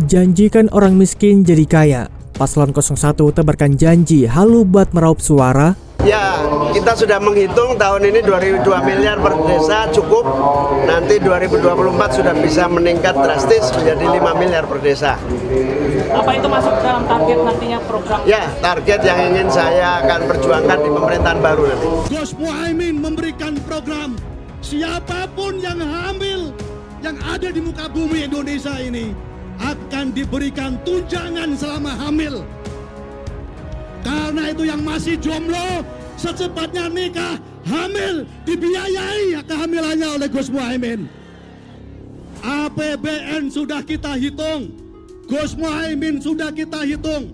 Janjikan orang miskin jadi kaya. Paslon 01 tebarkan janji halu buat meraup suara. Ya, kita sudah menghitung tahun ini 2 miliar per desa cukup. Nanti 2024 sudah bisa meningkat drastis menjadi 5 miliar per desa. Apa itu masuk dalam target nantinya program? Ya, target yang ingin saya akan perjuangkan di pemerintahan baru nanti. Gus Muhaimin memberikan program siapapun yang hamil yang ada di muka bumi Indonesia ini akan diberikan tunjangan selama hamil. Karena itu yang masih jomblo secepatnya nikah, hamil, dibiayai kehamilannya oleh Gus Muhaimin. APBN sudah kita hitung, Gus Muhaimin sudah kita hitung.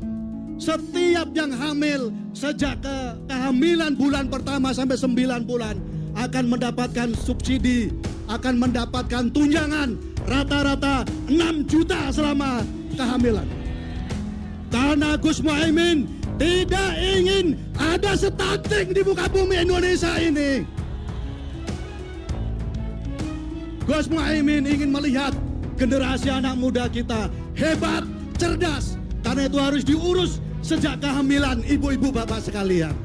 Setiap yang hamil sejak kehamilan bulan pertama sampai 9 bulan akan mendapatkan subsidi, akan mendapatkan tunjangan rata-rata 6 juta selama kehamilan. Karena Gus Muhaimin tidak ingin ada stunting di muka bumi Indonesia ini. Gus Muhaimin ingin melihat generasi anak muda kita hebat, cerdas. Karena itu harus diurus sejak kehamilan ibu-ibu bapak sekalian.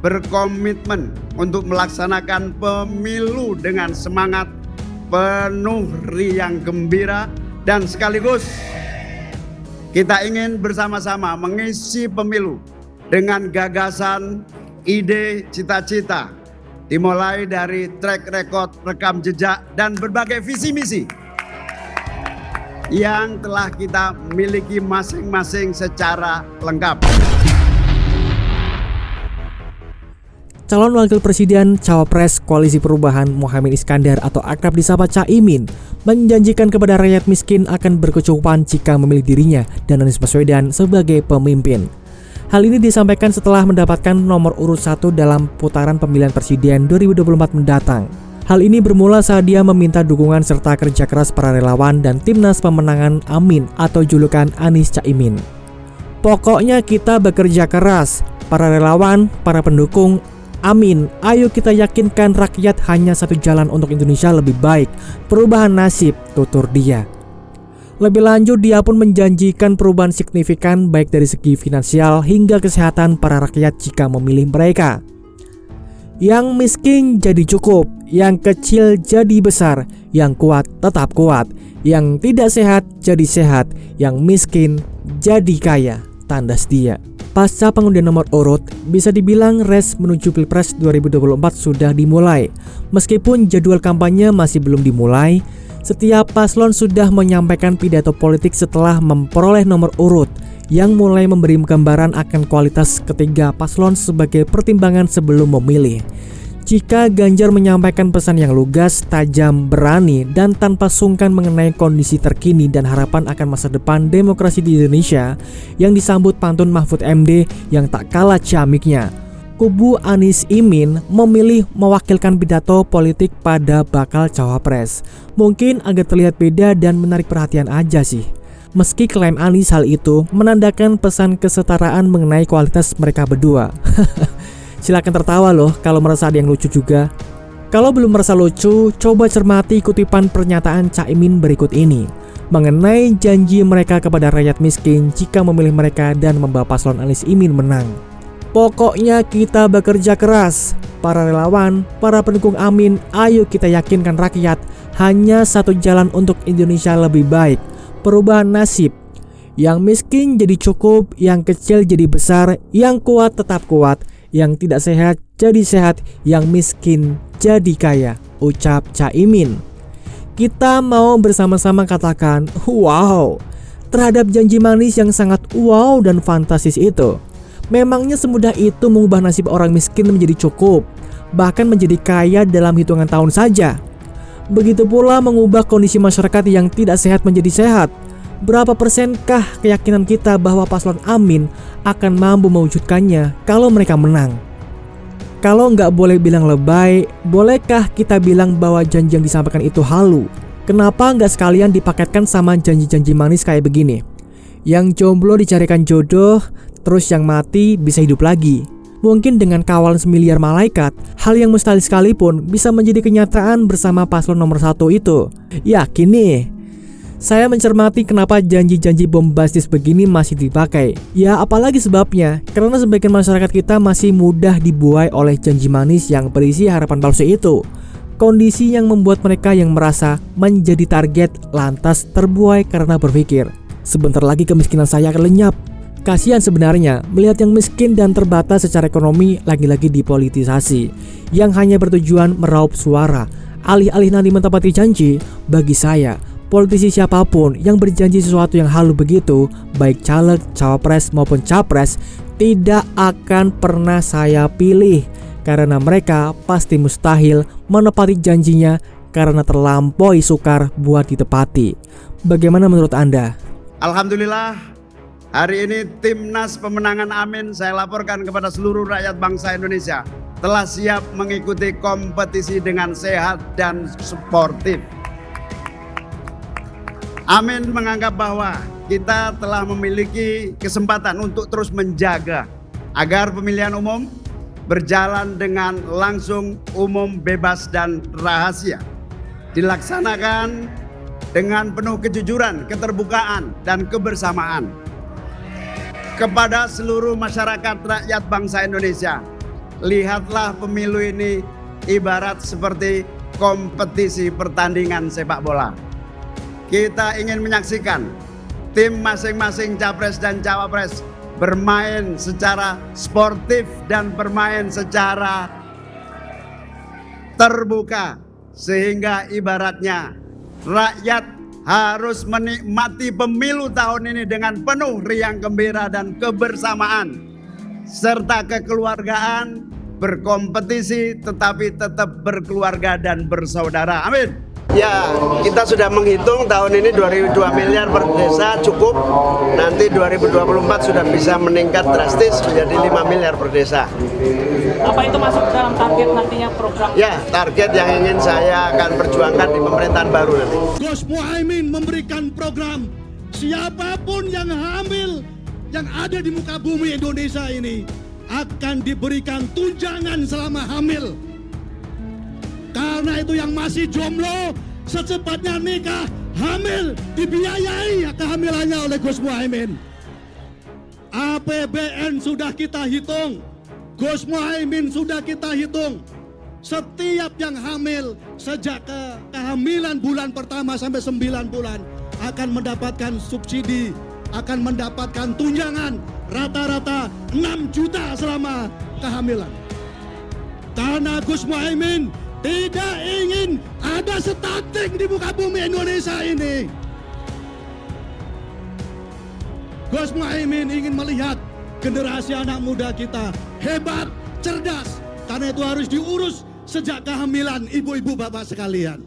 Berkomitmen untuk melaksanakan pemilu dengan semangat penuh riang gembira, dan sekaligus kita ingin bersama-sama mengisi pemilu dengan gagasan, ide, cita-cita, dimulai dari track record, rekam jejak, dan berbagai visi misi yang telah kita miliki masing-masing secara lengkap. Calon Wakil Presiden Cawapres Koalisi Perubahan Muhaimin Iskandar atau akrab disapa Caimin menjanjikan kepada rakyat miskin akan berkecukupan jika memilih dirinya dan Anies Baswedan sebagai pemimpin. Hal ini disampaikan setelah mendapatkan nomor urut 1 dalam putaran pemilihan presiden 2024 mendatang. Hal ini bermula saat dia meminta dukungan serta kerja keras para relawan dan timnas pemenangan Amin atau julukan Anies Caimin. Pokoknya kita bekerja keras, para relawan, para pendukung Amin, ayo kita yakinkan rakyat hanya satu jalan untuk Indonesia lebih baik, perubahan nasib, tutur dia. Lebih lanjut, dia pun menjanjikan perubahan signifikan baik dari segi finansial hingga kesehatan para rakyat jika memilih mereka. Yang miskin jadi cukup, yang kecil jadi besar, yang kuat tetap kuat, yang tidak sehat jadi sehat, yang miskin jadi kaya, tandas dia. Pasca pengundian nomor urut, bisa dibilang race menuju Pilpres 2024 sudah dimulai. Meskipun jadwal kampanye masih belum dimulai, setiap paslon sudah menyampaikan pidato politik setelah memperoleh nomor urut yang mulai memberi gambaran akan kualitas ketiga paslon sebagai pertimbangan sebelum memilih. Jika Ganjar menyampaikan pesan yang lugas, tajam, berani, dan tanpa sungkan mengenai kondisi terkini dan harapan akan masa depan demokrasi di Indonesia yang disambut pantun Mahfud MD yang tak kalah ciamiknya, kubu Anies Imin memilih mewakilkan pidato politik pada bakal cawapres. Mungkin agak terlihat beda dan menarik perhatian aja sih. Meski klaim Anies hal itu menandakan pesan kesetaraan mengenai kualitas mereka berdua. Silakan tertawa loh kalau merasa ada yang lucu juga. Kalau belum merasa lucu, coba cermati kutipan pernyataan Caimin berikut ini mengenai janji mereka kepada rakyat miskin jika memilih mereka dan membawa paslon Anies Imin menang. Pokoknya kita bekerja keras, para relawan, para pendukung Amin, ayo kita yakinkan rakyat hanya satu jalan untuk Indonesia lebih baik, perubahan nasib. Yang miskin jadi cukup, yang kecil jadi besar, yang kuat tetap kuat, yang tidak sehat jadi sehat, yang miskin jadi kaya, ucap Caimin. Kita mau bersama-sama katakan wow terhadap janji manis yang sangat wow dan fantastis itu. Memangnya semudah itu mengubah nasib orang miskin menjadi cukup, bahkan menjadi kaya dalam hitungan tahun saja. Begitu pula mengubah kondisi masyarakat yang tidak sehat menjadi sehat. Berapa persenkah keyakinan kita bahwa paslon Amin akan mampu mewujudkannya kalau mereka menang? Kalau nggak boleh bilang lebay, bolehkah kita bilang bahwa janji yang disampaikan itu halu? Kenapa nggak sekalian dipaketkan sama janji-janji manis kayak begini? Yang jomblo dicarikan jodoh, terus yang mati bisa hidup lagi. Mungkin dengan kawalan semiliar malaikat, hal yang mustahil sekalipun bisa menjadi kenyataan bersama paslon nomor 1 itu. Yakin nih. Saya mencermati kenapa janji-janji bombastis begini masih dipakai. Ya apalagi sebabnya, karena sebagian masyarakat kita masih mudah dibuai oleh janji manis yang berisi harapan palsu itu. Kondisi yang membuat mereka yang merasa menjadi target lantas terbuai karena berpikir, sebentar lagi kemiskinan saya akan lenyap. Kasihan sebenarnya melihat yang miskin dan terbatas secara ekonomi lagi-lagi dipolitisasi, yang hanya bertujuan meraup suara. Alih-alih nanti mentepati janji, bagi saya, politisi siapapun yang berjanji sesuatu yang halu begitu, baik caleg, cawapres maupun capres, tidak akan pernah saya pilih. Karena mereka pasti mustahil menepati janjinya karena terlampaui sukar buat ditepati. Bagaimana menurut Anda? Alhamdulillah, hari ini Timnas Pemenangan Amin saya laporkan kepada seluruh rakyat bangsa Indonesia telah siap mengikuti kompetisi dengan sehat dan sportif. Amin menganggap bahwa kita telah memiliki kesempatan untuk terus menjaga agar pemilihan umum berjalan dengan langsung, umum, bebas, dan rahasia. Dilaksanakan dengan penuh kejujuran, keterbukaan, dan kebersamaan. Kepada seluruh masyarakat rakyat bangsa Indonesia, lihatlah pemilu ini ibarat seperti kompetisi pertandingan sepak bola. Kita ingin menyaksikan tim masing-masing capres dan cawapres bermain secara sportif dan bermain secara terbuka, sehingga ibaratnya rakyat harus menikmati pemilu tahun ini dengan penuh riang gembira dan kebersamaan serta kekeluargaan, berkompetisi tetapi tetap berkeluarga dan bersaudara. Amin. Ya, kita sudah menghitung tahun ini 2 miliar per desa cukup. Nanti 2024 sudah bisa meningkat drastis menjadi 5 miliar per desa. Apa itu masuk dalam target nantinya program? Ya, target yang ingin saya akan perjuangkan di pemerintahan baru nanti. Gus Muhaimin memberikan program siapapun yang hamil yang ada di muka bumi Indonesia ini akan diberikan tunjangan selama hamil. Karena itu yang masih jomblo secepatnya nikah, hamil, dibiayai kehamilannya oleh Gus Muhaimin. APBN sudah kita hitung, Gus Muhaimin sudah kita hitung. Setiap yang hamil sejak kehamilan bulan pertama sampai 9 bulan akan mendapatkan subsidi, akan mendapatkan tunjangan rata-rata 6 juta selama kehamilan. Karena Gus Muhaimin tidak ingin ada stunting di muka bumi Indonesia ini. Gus Muhaimin ingin melihat generasi anak muda kita hebat, cerdas. Karena itu harus diurus sejak kehamilan ibu-ibu bapak sekalian.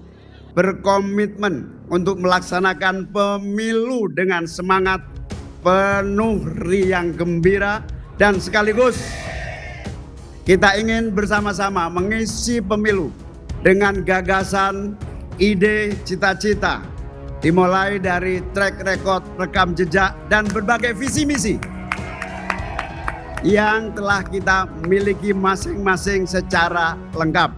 Berkomitmen untuk melaksanakan pemilu dengan semangat penuh riang gembira, dan sekaligus kita ingin bersama-sama mengisi pemilu dengan gagasan, ide, cita-cita, dimulai dari track record, rekam jejak, dan berbagai visi misi yang telah kita miliki masing-masing secara lengkap.